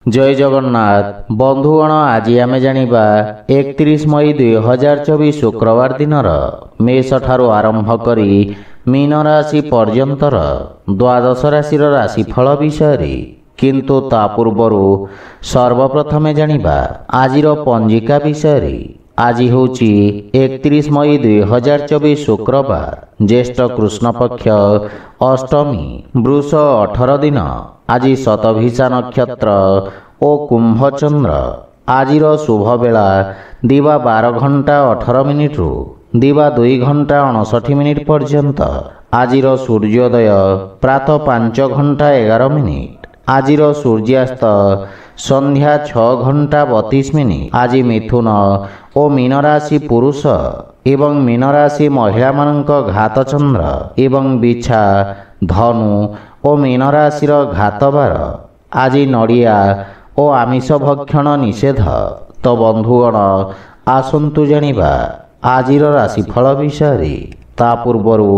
जय जगन्नाथ बंधुगण आज आमे जानिबा 31 मई 2024 शुक्रवार दिनर मेष ठारू आरंभ करी मीन राशि पर्यंतर द्वादश राशि राशिफल विषय किंतु ता पूर्वरु सर्वप्रथमे जानिबा आजिर पंजिका विषय। आज होची 31 मई 2024 शुक्रवार ज्येष्ठ कृष्ण पक्ष अष्टमी वृष 18 दिन। आज शतभिषा नक्षत्र ओ कुंभचंद्र। आजिर शुभ बेला दिवा 12 घंटा 18 मिनिट रु दिवा 2 घंटा 59 मिनिट पर्यंत। आजिर सूर्योदय प्रातः 5 घंटा 11 मिनिट। आजिर सूर्यास्त संध्या 6 घंटा 32 मिनिट। आज मिथुन ओ मीन राशि पुरुष एवं मीन राशि महिला मानक घात चंद्र एवं बिछा धनु ओ मीन राशि घातबार। आज नड़िया ओ आमिष भक्षण निषेध। तो बंधुगण आसंतु जानिबा आजिर राशिफल विषय। ता पूर्वरु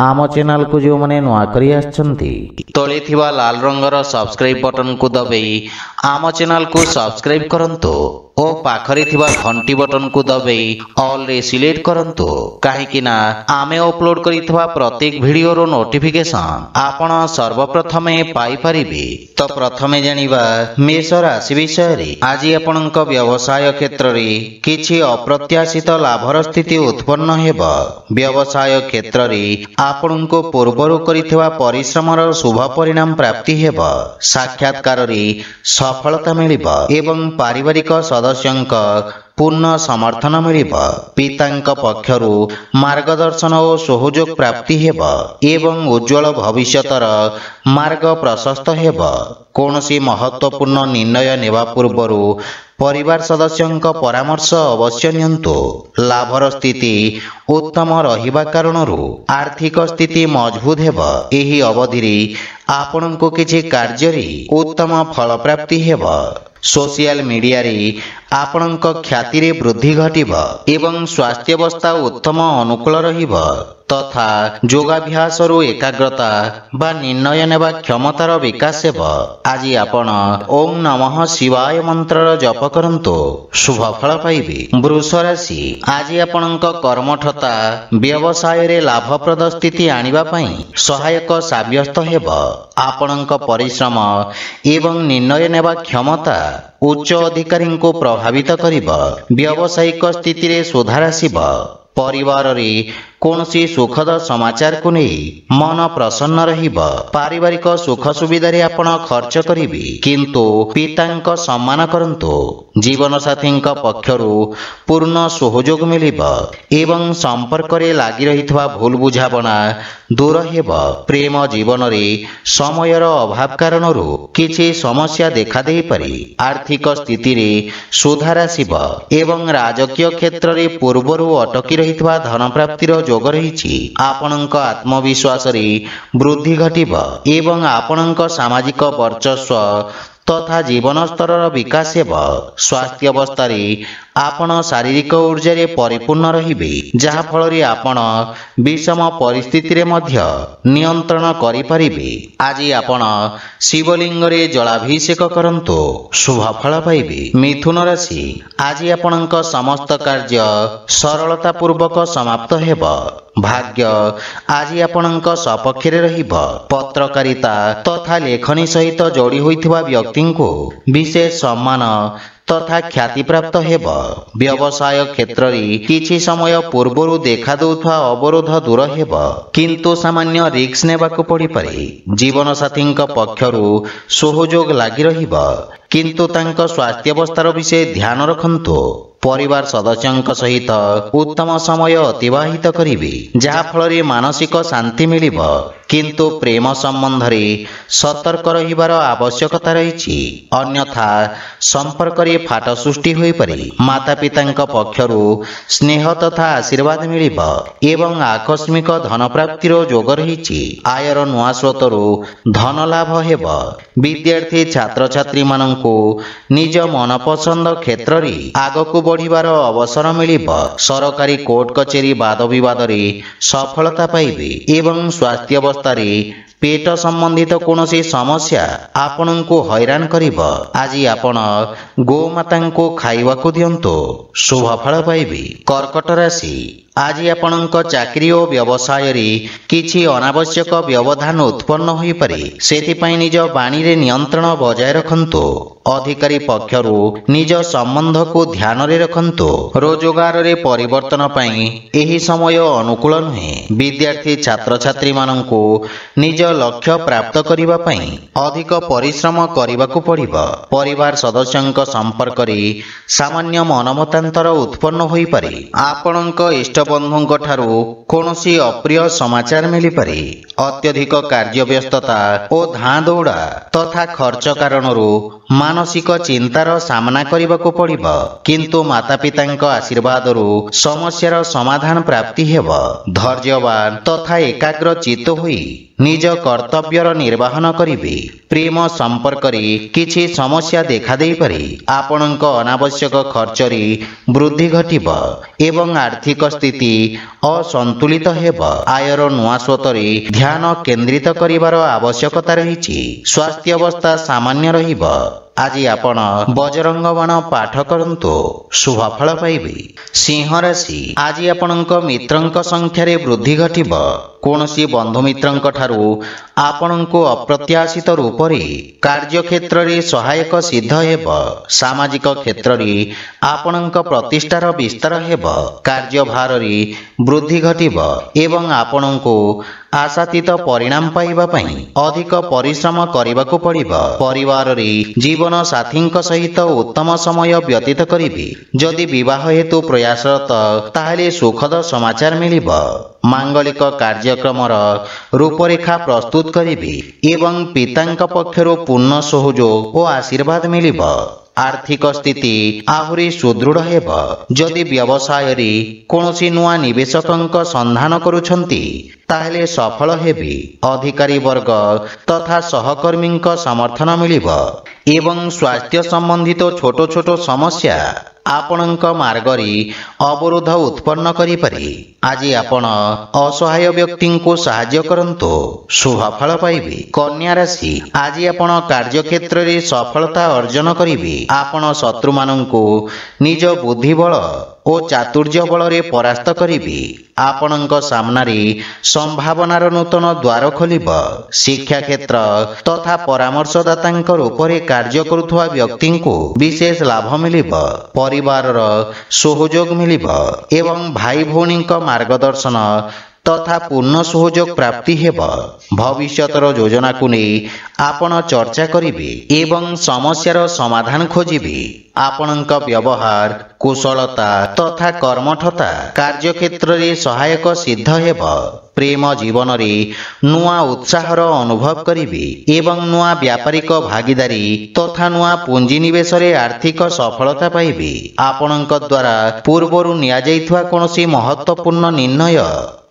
आम चैनल को जो मैंने नुआ करी आछंती तले थिबा लाल रंगर सब्सक्राइब बटन को दबाई आम चैनल को सब्सक्राइब करंतु ओ पाखरे थिबा घंटी बटन को दबाई ऑल रे सिलेक्ट करंतु काहेकि ना आमे अपलोड करिथबा प्रत्येक वीडियो रो नोटिफिकेशन आपण सर्वप्रथमे पाई परिबे। तो प्रथमे जानिबा मेष राशि विषय रे। आज आपनक व्यवसाय क्षेत्र रे किछि अप्रत्याशित लाभर स्थिति उत्पन्न हेबो। व्यवसाय क्षेत्र रे आपनक पूर्वरु करिथबा परिश्रमर शुभ परिणाम प्राप्ति हेबो। साक्षात्कार रे सफलता मिलिबो एवं पारिवारिक सदस्यंक पूर्ण समर्थन मिलिब। पितांक पक्षरु मार्गदर्शन और सहयोग प्राप्ति हेब एवं उज्जवल भविष्यतर मार्ग प्रशस्त हेब। कौनसी महत्वपूर्ण निर्णय नेवा पूर्वरु परिवार सदस्यंक परामर्श अवश्य नियंतु। लाभर स्थिति उत्तम रहिबा कारणरु आर्थिक स्थिति मजबूत हेब। एही अवधि रे आपनको किछि कार्य रे उत्तम फल प्राप्ति हेब। सोशल मीडिया रे आपनक ख्याति रे वृद्धि घटिब एवं स्वास्थ्य अवस्था उत्तम अनुकूल रहिब तथा योगाभ्यास रु एकाग्रता बा निर्णय नेबा क्षमतार विकास हेब। आज आपण ओम नमः शिवाय मंत्र जप करंतु शुभ फल पाइबे। वृष राशि। आज आपनक कर्मठता व्यवसाय रे लाभप्रद स्थिति आनिबा पई सहायक साब्यस्त हेब। आपनक परिश्रम एवं निर्णय नेबा क्षमता उच्च अधिकारी को प्रभावित करिब। व्यावसायिक स्थिति रे सुधार आसिब। परिवार रे कौनसी सुखद समाचार को नहीं मन प्रसन्न रहिब। पारिवारिक सुख सुविधा रे आपण खर्च करिबे किंतु पितांक सम्मान करंतु। जीवन साथींक पक्षरु पूर्ण सहयोग मिलिब एवं संपर्क रे लागि रहितबा भूल बुझाबना दूर हेब। प्रेम जीवन रे समयर अभाव कारणरु किछि समस्या देखा देई पारि। आर्थिक स्थिति रे सुधार आसिब एवं राजकीय क्षेत्र रे पूर्वरु अटकी रहितबा धन प्राप्तिर जोग रही। आपनक आत्मविश्वास रे वृद्धि घटिब एवं आपनक सामाजिक वर्चस्व तथा जीवन स्तर विकास हेब। स्वास्थ्य अवस्था रे आपण शारीरिक ऊर्जा रे परिपूर्ण रहिबे जहा फल रे आपण विषम परिस्थिति रे मध्य नियंत्रण करि परिबे। आज आपण शिवलिंग रे जलाभिषेक करंतु शुभ फल पाइबे। मिथुन राशि। आज आपनक समस्त कार्य सरलता पूर्वक समाप्त हेब। भाग्य आज आपनक सपक्ष रे रहिब। पत्रकारिता तथा लेखनी सहित जोड़ी होइथिबा व्यक्ति को विशेष सम्मान तथा ख्याति प्राप्त हेब। व्यवसाय क्षेत्र रे किछि समय पूर्वरु देखा दउथवा अवरोध दूर हेब किंतु सामान्य रिस्क नेबाकू पड़ी पारे। जीवन साथींक पक्षरु सहयोग लागि रहिब किंतु तांक स्वास्थ्य अवस्थार विषय ध्यान रखंतु। परिवार सदस्यंक सहित उत्तम समय अतिबाहित करिवे जहा फल रे मानसिक शांति मिलिब किंतु प्रेम संबंध रे सतर्क रहिबार आवश्यकता रहिछि अन्यथा संपर्क रे फाट सृष्टि होई पारे। माता पितांक पक्षरु स्नेह तथा आशीर्वाद मिलिब एवं आकस्मिक धन प्राप्तिर जोग रहिछि। आयर नुआ स्रोतरु धन लाभ हेब। विद्यार्थी छात्र छात्री माननकु निज मनपसंद क्षेत्र रे आगकु बढ़िबार अवसर मिलिब। सरकारी कोर्ट कचेरी वाद विवाद रे सफलता पाइबे एवं स्वास्थ्य अवस्था रे पेट संबंधित कौनसी समस्या आपनଙ୍କୁ हैरान करिब। आज आपण गोमाता को खाइबाकू दियंतु शुभ फल पाइबे। कर्कट राशि आज आपणक चाकरी और व्यवसाय रे किछि अनावश्यक व्यवधान उत्पन्न होई पारे, सेथिपाई निज बाणी रे नियंत्रण बजाय रखंतु। अधिकारी पक्षरु निज संबंध को ध्यान रे रखंतु। रोजगार रे परिवर्तन पाई एही समय अनुकूल नुहे। विद्यार्थी छात्र छात्री माननकु निज लक्ष्य प्राप्त करिबा पाई अधिक परिश्रम करिबाकू पड़िबो। परिवार सदस्यंक संपर्क रे सामान्य मनमतांतर उत्पन्न होई पारे। आपणक इष्ट बंधुंक ठारू कौनसी अप्रिय समाचार मिली पारे। अत्यधिक कार्य व्यस्तता और धां दौड़ा तथा खर्च कारणरू मानसिक चिंतार सामना करबाकू पड़िबो, किंतु माता पितांक आशीर्वादरू समस्यार समाधान प्राप्ति हेबो। धैर्यवान तथा एकाग्र चित्त होई निज कर्तव्यर निर्वाहन करिवे। प्रेम संपर्क रे किछि समस्या देखा देई पारे। आपणक अनावश्यक खर्च रे वृद्धि घटिबो एवं आर्थिक स्थिति असंतुलित हेबो। आयर नुआ स्रोत रे ध्यान केंद्रित करिवार आवश्यकता रहिछि। स्वास्थ्य अवस्था सामान्य रहिबो। आज आपण बजरंग बाण पाठ करंतु शुभ फल पाइबे। सिंह राशि आज आपणक मित्रंक संख्या रे वृद्धि घटिबो। कौनसी बंधु मित्रंक ठारू आपणको अप्रत्याशित रूप रे कार्य क्षेत्र रे सहायक सिद्ध हेबो। सामाजिक क्षेत्र रे आपणक प्रतिष्ठार विस्तार हेबो। कार्यभार रे वृद्धि घटिबो एवं आपणको आशातीत परिणाम पाइबा पई अधिक परिश्रम करिबाकू पड़िबो। परिवार रे जीवन साथींक सहित उत्तम समय व्यतीत करिबे। जदि विवाह हेतु प्रयासरत ताहले सुखद समाचार मिलिबो। मांगलिक कार्यक्रमर रूपरेखा प्रस्तुत करिबे एवं पितांक पक्षरु पूर्ण सहयोग और आशीर्वाद मिलिबो। आर्थिक स्थिति आहुरी सुदृढ़ हेबो। जदि व्यवसाय रे कौनसी नुआ निवेशकंक संधान करुछंती ताहले सफल हेबे। अधिकारी वर्ग तथा सहकर्मींक समर्थन मिलिबो एवं स्वास्थ्य संबंधित छोट छोट समस्या आपणक मार्ग रे अवरोध उत्पन्न करि पारे। आज आपण असहाय व्यक्ति को सहाय्य करंतु शुभ फल पाइबे। कन्या राशि आज आपण कार्य क्षेत्र रे सफलता अर्जन करिवे। आपण शत्रु माननकु निज बुद्धि बल और चातुर्य बल रे परास्त करिवे। आपणक सामनारे संभावनार नूतन द्वार खोलिबो। शिक्षा क्षेत्र तथा परामर्शदातांक रूप रे कार्य करुथुवा व्यक्ति को विशेष लाभ मिलिबो। परिवारर सहयोग मिलिबो एवं भाई भौणीक मार्गदर्शन तथा पूर्ण सहयोग प्राप्ति हेबो। भविष्यतर योजना को नहीं आपण चर्चा करिवे एवं समस्यार समाधान खोजिवे। आपणक व्यवहार कुशलता तथा कर्मठता कार्य क्षेत्र रे सहायक सिद्ध हेबो। प्रेम जीवन रे नुआ उत्साहर अनुभव करिवे एवं नुआ व्यापारिक भागीदारी तथा नुआ पुंजी निवेश रे आर्थिक सफलता पाइबे। आपणक द्वारा पूर्वरु निया जाइथुवा कोनोसी महत्वपूर्ण निर्णय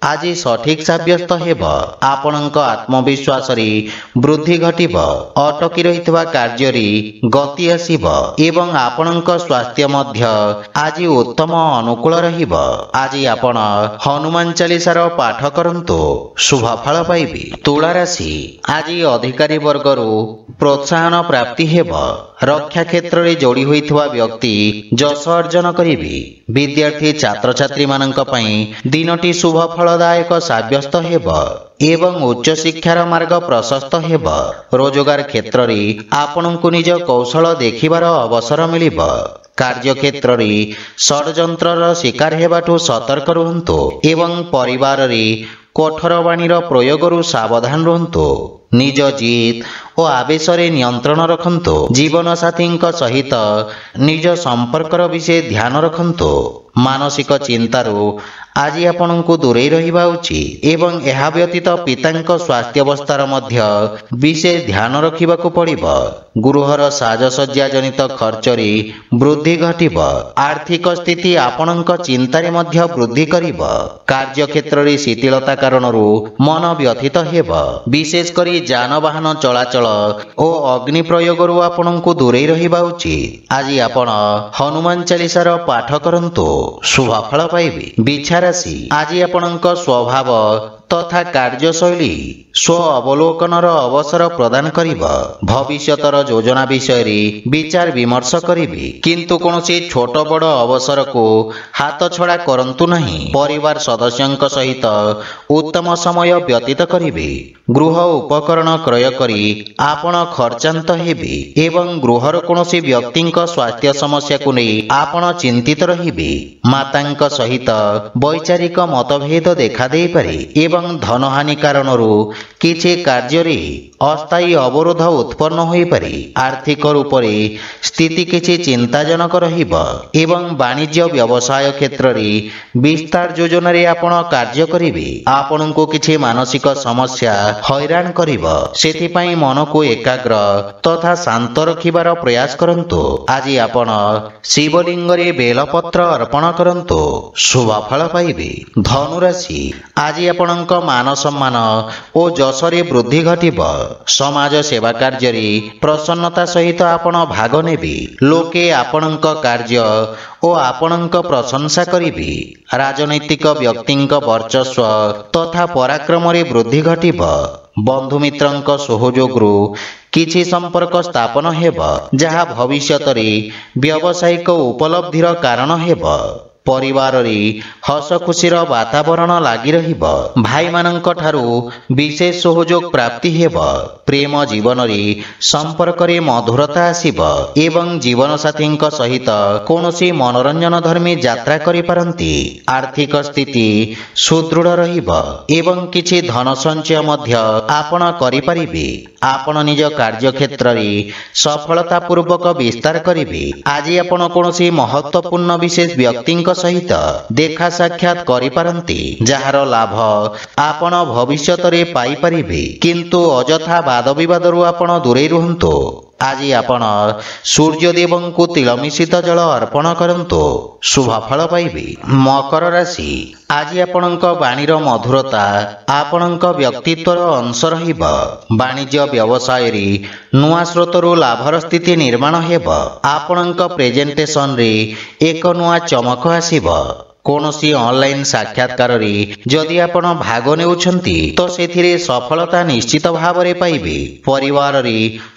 आज सठिक साब्यस्त हेबो। आपणक आत्मविश्वास रे वृद्धि घटिबो। अटकी रहितवा कार्य रे गति आसीबो एवं आपणक स्वास्थ्य मध्य आज उत्तम अनुकूल रहिबो। आज आपण हनुमान चालीसार पाठ करंतु शुभ फल पाइबे। तुला राशि आज अधिकारी वर्गरू प्रोत्साहन प्राप्ति हेबो। रक्षा क्षेत्र रे जोड़ी होइथवा व्यक्ति जस अर्जन करिवे। विद्यार्थी छात्र छात्री माननक पई दिनटी शुभ फलदायक साब्यस्त हेबो एवं उच्च शिक्षार मार्ग प्रशस्त हेबो। रोजगार क्षेत्र रे आपणଙ୍କୁ निज कौशल देखिबार अवसर मिलिबो। कार्य क्षेत्र रे षडयंत्रर शिकार हेबाठू सतर्क रुहंतु एवं परिवार रे कठोर बाणीर प्रयोगरू सावधान रुहंतु। निज जीत और आवेश रे नियंत्रण रखंतु। जीवन साथी सहित निज संपर्कर विषय ध्यान रखंतु। मानसिक चिंतारू आज आपनଙ୍କୁ दूरे रहिबा उचित एवं एहा व्यतीत पितांक स्वास्थ्य अवस्थार मध्य विशेष ध्यान रखिबाकू पड़िबो। गृहर साजसज्जा जनित खर्च रे वृद्धि घटिबो। आर्थिक स्थिति आपनଙ୍କ चिंतारे मध्य वृद्धि करिबो। कार्य क्षेत्र रे शिथिलता कारणरू मन व्यथित हेबो। विशेष करी जानवाहन चलाचल और अग्नि प्रयोगरू आपनଙ୍କୁ दूरे रहिबा उचित। आज आपण हनुमान चालीसार पाठ करंतु शुभ फल पाइबे। बिछा राशि आज आपणଙ୍କ स्वभाव ତଥା କାର୍ଯ୍ୟଶୈଳୀ ସ୍ୱ ଅବଲୋକନର ଅବସର ପ୍ରଦାନ କରିବ। ଭବିଷ୍ୟତର ଯୋଜନା ବିଷୟରେ ବିଚାର ବିମର୍ଶ କରିବେ, କିନ୍ତୁ କୌଣସି ଛୋଟ ବଡ଼ ଅବସରକୁ ହାତଛଡ଼ା କରନ୍ତୁ ନାହିଁ। ପରିବାର ସଦସ୍ୟଙ୍କ ସହିତ ଉତ୍ତମ ସମୟ ବ୍ୟତୀତ କରିବେ। ଗୃହ ଉପକରଣ କ୍ରୟ କରି ଆପଣ ଖର୍ଚ୍ଚାନ୍ତ ହେବେ ଏବଂ ଗୃହର କୌଣସି ବ୍ୟକ୍ତିଙ୍କ ସ୍ୱାସ୍ଥ୍ୟ ସମସ୍ୟାକୁ ନେଇ ଆପଣ ଚିନ୍ତିତ ରହିବେ। ମାତାଙ୍କ ସହିତ ବୈଚାରିକ ମତଭେଦ ଦେଖାଦେଇପାରେ ଏବଂ ଧନହାନି କାରଣରୁ କିଛି କାର୍ଯ୍ୟରେ ଅସ୍ଥାୟୀ ଅବରୋଧ ଉତ୍ପନ୍ନ ହୋଇପାରେ। ଆର୍ଥିକ ରୂପରେ ସ୍ଥିତି କିଛି ଚିନ୍ତାଜନକ ରହିବ ଏବଂ ବାଣିଜ୍ୟ ବ୍ୟବସାୟ କ୍ଷେତ୍ରରେ ବିସ୍ତାର ଯୋଜନାରେ ଆପଣ କାର୍ଯ୍ୟ କରିବେ। ଆପଣଙ୍କୁ କିଛି ମାନସିକ ସମସ୍ୟା ହଇରାଣ କରିବ, ସେଥିପାଇଁ ମନକୁ ଏକାଗ୍ର ତଥା ଶାନ୍ତ ରଖିବାର ପ୍ରୟାସ କରନ୍ତୁ। ଆଜି ଆପଣ ଶିବଲିଙ୍ଗରେ ବେଲପତ୍ର ଅର୍ପଣ କରନ୍ତୁ, ଶୁଭ ଫଳ ପାଇବେ। ଧନୁରାଶି, ଆଜି ଆପଣଙ୍କ ମାନ ସମ୍ମାନ ଓ ଯଶରେ ବୃଦ୍ଧି ଘଟିବ। ସମାଜ ସେବା କାର୍ଯ୍ୟରେ ପ୍ରସନ୍ନତା ସହିତ ଆପଣ ଭାଗ ନେବେ। ଲୋକେ ଆପଣଙ୍କ କାର୍ଯ୍ୟ ଓ ଆପଣଙ୍କ ପ୍ରଶଂସା କରିବେ। ରାଜନୈତିକ ବ୍ୟକ୍ତିଙ୍କ ବର୍ଚସ୍ୱ ତଥା ପରାକ୍ରମରେ ବୃଦ୍ଧି ଘଟିବ। ବନ୍ଧୁମିତ୍ରଙ୍କ ସହଯୋଗରୁ କିଛି ସମ୍ପର୍କ ସ୍ଥାପନ ହେବ, ଯାହା ଭବିଷ୍ୟତରେ ବ୍ୟବସାୟିକ ଉପଲବ୍ଧିର କାରଣ ହେବ। ପରିବାରରେ ହସ ଖୁସିର ବାତାବରଣ ଲାଗି ରହିବ। ଭାଇମାନଙ୍କ ଠାରୁ ବିଶେଷ ସହଯୋଗ ପ୍ରାପ୍ତି ହେବ। ପ୍ରେମ ଜୀବନରେ ସମ୍ପର୍କରେ ମଧୁରତା ଆସିବ ଏବଂ ଜୀବନସାଥୀଙ୍କ ସହିତ କୌଣସି ମନୋରଞ୍ଜନ ଧର୍ମୀ ଯାତ୍ରା କରିପାରନ୍ତି। ଆର୍ଥିକ ସ୍ଥିତି ସୁଦୃଢ଼ ରହିବ ଏବଂ କିଛି ଧନ ସଞ୍ଚୟ ମଧ୍ୟ ଆପଣ କରିପାରିବେ। ଆପଣ ନିଜ କାର୍ଯ୍ୟକ୍ଷେତ୍ରରେ ସଫଳତାପୂର୍ବକ ବିସ୍ତାର କରିବେ। ଆଜି ଆପଣ କୌଣସି ମହତ୍ୱପୂର୍ଣ୍ଣ ବିଶେଷ ବ୍ୟକ୍ତିଙ୍କ ସହିତ ଦେଖା ସାକ୍ଷାତ କରିପାରନ୍ତି, ଯାହାର ଲାଭ ଆପଣ ଭବିଷ୍ୟତରେ ପାଇପାରିବେ, କିନ୍ତୁ ଅଯଥା ବାଦବିବାଦରୁ ଆପଣ ଦୂରେଇ ରୁହନ୍ତୁ। ଆଜି ଆପଣ ସୂର୍ଯ୍ୟଦେବଙ୍କୁ ତିଳ ମିଶ୍ରିତ ଜଳ ଅର୍ପଣ କରନ୍ତୁ, ଶୁଭ ଫଳ ପାଇବେ। ମକର ରାଶି, ଆଜି ଆପଣଙ୍କ ବାଣୀର ମଧୁରତା ଆପଣଙ୍କ ବ୍ୟକ୍ତିତ୍ୱର ଅଂଶ ରହିବ। ବାଣିଜ୍ୟ ବ୍ୟବସାୟରେ ନୂଆ ସ୍ରୋତରୁ ଲାଭର ସ୍ଥିତି ନିର୍ମାଣ ହେବ। ଆପଣଙ୍କ ପ୍ରେଜେଣ୍ଟେସନରେ ଏକ ନୂଆ ଚମକ ଆସିବ। କୌଣସି ଅନଲାଇନ୍ ସାକ୍ଷାତକାରରେ ଯଦି ଆପଣ ଭାଗ ନେଉଛନ୍ତି ତ ସେଥିରେ ସଫଳତା ନିଶ୍ଚିତ ଭାବରେ ପାଇବେ। ପରିବାରରେ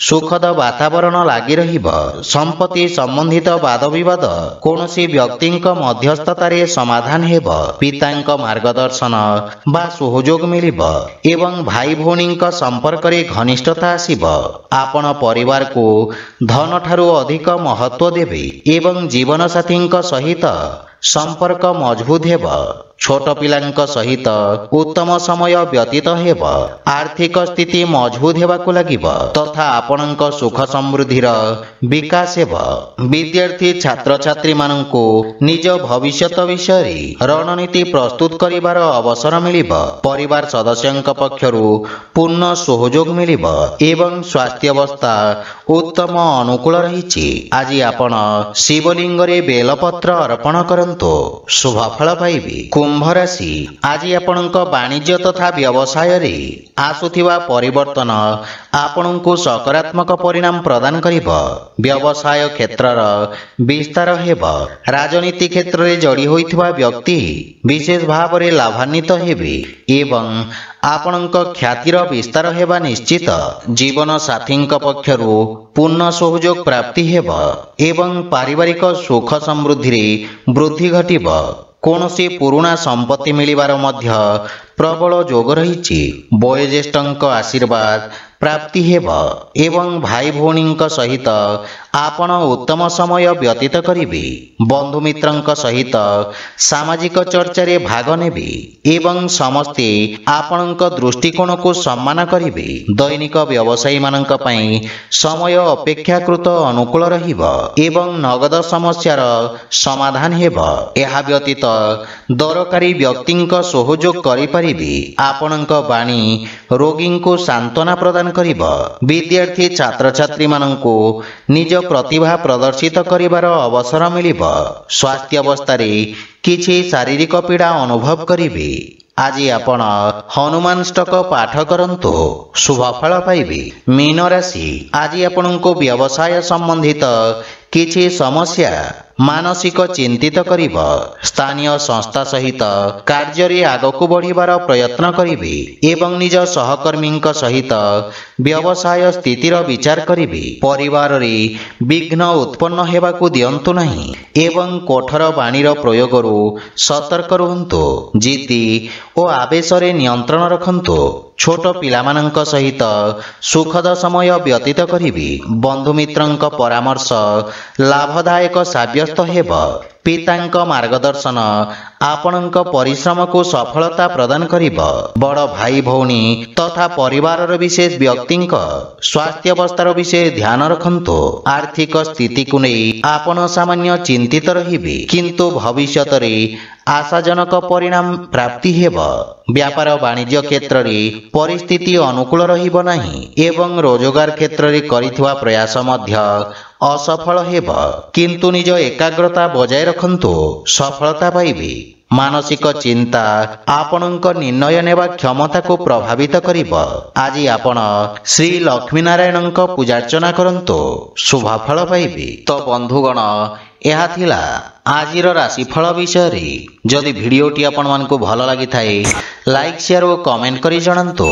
ସୁଖଦ ବାତାବରଣ ଲାଗି ରହିବ। ସମ୍ପତ୍ତି ସମ୍ବନ୍ଧିତ ବାଦବିବାଦ କୌଣସି ବ୍ୟକ୍ତିଙ୍କ ମଧ୍ୟସ୍ଥତାରେ ସମାଧାନ ହେବ। ପିତାଙ୍କ ମାର୍ଗଦର୍ଶନ ବା ସହଯୋଗ ମିଳିବ ଏବଂ ଭାଇ ଭଉଣୀଙ୍କ ସମ୍ପର୍କରେ ଘନିଷ୍ଠତା ଆସିବ। ଆପଣ ପରିବାରକୁ ଧନଠାରୁ ଅଧିକ ମହତ୍ୱ ଦେବେ ଏବଂ ଜୀବନସାଥୀଙ୍କ ସହିତ ସମ୍ପର୍କ ମଜବୁତ ହେବ। ଛୋଟ ପିଲାଙ୍କ ସହିତ ଉତ୍ତମ ସମୟ ବ୍ୟତୀତ ହେବ। ଆର୍ଥିକ ସ୍ଥିତି ମଜବୁତ ହେବାକୁ ଲାଗିବ ତଥା ଆପଣଙ୍କ ସୁଖ ସମୃଦ୍ଧିର ବିକାଶ ହେବ। ବିଦ୍ୟାର୍ଥୀ ଛାତ୍ରଛାତ୍ରୀମାନଙ୍କୁ ନିଜ ଭବିଷ୍ୟତ ବିଷୟରେ ରଣନୀତି ପ୍ରସ୍ତୁତ କରିବାର ଅବସର ମିଳିବ। ପରିବାର ସଦସ୍ୟଙ୍କ ପକ୍ଷରୁ ପୂର୍ଣ୍ଣ ସହଯୋଗ ମିଳିବ ଏବଂ ସ୍ୱାସ୍ଥ୍ୟାବସ୍ଥା ଉତ୍ତମ ଅନୁକୂଳ ରହିଛି। ଆଜି ଆପଣ ଶିବଲିଙ୍ଗରେ ବେଲପତ୍ର ଅର୍ପଣ କରନ୍ତୁ, ଶୁଭ ଫଳ ପାଇବେ। କୁମ୍ଭ ରାଶି, ଆଜି ଆପଣଙ୍କ ବାଣିଜ୍ୟ ତଥା ବ୍ୟବସାୟରେ ଆସୁଥିବା ପରିବର୍ତ୍ତନ ଆପଣଙ୍କୁ ସକାରାତ୍ମକ ପରିଣାମ ପ୍ରଦାନ କରିବ। ବ୍ୟବସାୟ କ୍ଷେତ୍ରର ବିସ୍ତାର ହେବ। ରାଜନୀତି କ୍ଷେତ୍ରରେ ଯୋଡ଼ି ହୋଇଥିବା ବ୍ୟକ୍ତି ବିଶେଷ ଭାବରେ ଲାଭାନ୍ୱିତ ହେବେ ଏବଂ ଆପଣଙ୍କ ଖ୍ୟାତିର ବିସ୍ତାର ହେବା ନିଶ୍ଚିତ। ଜୀବନ ସାଥୀଙ୍କ ପକ୍ଷରୁ ପୂର୍ଣ୍ଣ ସହଯୋଗ ପ୍ରାପ୍ତି ହେବ ଏବଂ ପାରିବାରିକ ସୁଖ ସମୃଦ୍ଧିରେ ବୃଦ୍ଧି ଘଟିବ। କୌଣସି ପୁରୁଣା ସମ୍ପତ୍ତି ମିଳିବାର ମଧ୍ୟ ପ୍ରବଳ ଯୋଗ ରହିଛି। ବୟୋଜ୍ୟେଷ୍ଠଙ୍କ ଆଶୀର୍ବାଦ ପ୍ରାପ୍ତି ହେବ ଏବଂ ଭାଇ ଭଉଣୀଙ୍କ ସହିତ ଆପଣ ଉତ୍ତମ ସମୟ ବ୍ୟତୀତ କରିବେ। ବନ୍ଧୁମିତ୍ରଙ୍କ ସହିତ ସାମାଜିକ ଚର୍ଚ୍ଚାରେ ଭାଗ ନେବେ ଏବଂ ସମସ୍ତେ ଆପଣଙ୍କ ଦୃଷ୍ଟିକୋଣକୁ ସମ୍ମାନ କରିବେ। ଦୈନିକ ବ୍ୟବସାୟୀମାନଙ୍କ ପାଇଁ ସମୟ ଅପେକ୍ଷାକୃତ ଅନୁକୂଳ ରହିବ ଏବଂ ନଗଦ ସମସ୍ୟାର ସମାଧାନ ହେବ। ଏହା ବ୍ୟତୀତ ଦରକାରୀ ବ୍ୟକ୍ତିଙ୍କ ସହଯୋଗ କରିପାରିବେ। ଆପଣଙ୍କ ବାଣୀ ରୋଗୀଙ୍କୁ ସାନ୍ତ୍ୱନା ପ୍ରଦାନ କରିବ। ବିଦ୍ୟାର୍ଥୀ ଛାତ୍ରଛାତ୍ରୀମାନଙ୍କୁ ନିଜ ପ୍ରତିଭା ପ୍ରଦର୍ଶିତ କରିବାର ଅବସର ମିଳିବ। ସ୍ୱାସ୍ଥ୍ୟାବସ୍ଥାରେ କିଛି ଶାରୀରିକ ପୀଡ଼ା ଅନୁଭବ କରିବେ। ଆଜି ଆପଣ ହନୁମାନ ଷ୍ଟକ ପାଠ କରନ୍ତୁ, ଶୁଭ ଫଳ ପାଇବେ। ମୀନ ରାଶି, ଆଜି ଆପଣଙ୍କୁ ବ୍ୟବସାୟ ସମ୍ବନ୍ଧିତ କିଛି ସମସ୍ୟା ମାନସିକ ଚିନ୍ତିତ କରିବ। ସ୍ଥାନୀୟ ସଂସ୍ଥା ସହିତ କାର୍ଯ୍ୟରେ ଆଗକୁ ବଢ଼ିବାର ପ୍ରୟତ୍ନ କରିବେ ଏବଂ ନିଜ ସହକର୍ମୀଙ୍କ ସହିତ ବ୍ୟବସାୟ ସ୍ଥିତିର ବିଚାର କରିବେ। ପରିବାରରେ ବିଘ୍ନ ଉତ୍ପନ୍ନ ହେବାକୁ ଦିଅନ୍ତୁ ନାହିଁ ଏବଂ କଠୋର ବାଣୀର ପ୍ରୟୋଗରୁ ସତର୍କ ରୁହନ୍ତୁ। ଜିଦି ଓ ଆବେଶରେ ନିୟନ୍ତ୍ରଣ ରଖନ୍ତୁ। ଛୋଟ ପିଲାମାନଙ୍କ ସହିତ ସୁଖଦ ସମୟ ବ୍ୟତୀତ କରିବେ। ବନ୍ଧୁମିତ୍ରଙ୍କ ପରାମର୍ଶ ଲାଭଦାୟକ ସାବ୍ୟସ୍ତ ହେବ। ପିତାଙ୍କ ମାର୍ଗଦର୍ଶନ ଆପଣଙ୍କ ପରିଶ୍ରମକୁ ସଫଳତା ପ୍ରଦାନ କରିବ। ବଡ଼ ଭାଇ ଭଉଣୀ ତଥା ପରିବାରର ବିଶେଷ ବ୍ୟକ୍ତିଙ୍କ ସ୍ୱାସ୍ଥ୍ୟାବସ୍ଥାର ବିଷୟରେ ଧ୍ୟାନ ରଖନ୍ତୁ। ଆର୍ଥିକ ସ୍ଥିତିକୁ ନେଇ ଆପଣ ସାମାନ୍ୟ ଚିନ୍ତିତ ରହିବେ, କିନ୍ତୁ ଭବିଷ୍ୟତରେ ଆଶାଜନକ ପରିଣାମ ପ୍ରାପ୍ତି ହେବ। ବ୍ୟାପାର ବାଣିଜ୍ୟ କ୍ଷେତ୍ରରେ ପରିସ୍ଥିତି ଅନୁକୂଳ ରହିବ ନାହିଁ ଏବଂ ରୋଜଗାର କ୍ଷେତ୍ରରେ କରିଥିବା ପ୍ରୟାସ ମଧ୍ୟ ଅସଫଳ ହେବ, କିନ୍ତୁ ନିଜ ଏକାଗ୍ରତା ବଜାୟ ରଖନ୍ତୁ, ସଫଳତା ପାଇବେ। ମାନସିକ ଚିନ୍ତା ଆପଣଙ୍କ ନିର୍ଣ୍ଣୟ ନେବା କ୍ଷମତାକୁ ପ୍ରଭାବିତ କରିବ। ଆଜି ଆପଣ ଶ୍ରୀ ଲକ୍ଷ୍ମୀନାରାୟଣଙ୍କ ପୂଜାର୍ଚ୍ଚନା କରନ୍ତୁ, ଶୁଭଫଳ ପାଇବେ। ତ ବନ୍ଧୁଗଣ, ଏହା ଥିଲା ଆଜିର ରାଶିଫଳ ବିଷୟରେ। ଯଦି ଭିଡ଼ିଓଟି ଆପଣମାନଙ୍କୁ ଭଲ ଲାଗିଥାଏ, ଲାଇକ୍, ସେୟାର ଓ କମେଣ୍ଟ କରି ଜଣାନ୍ତୁ।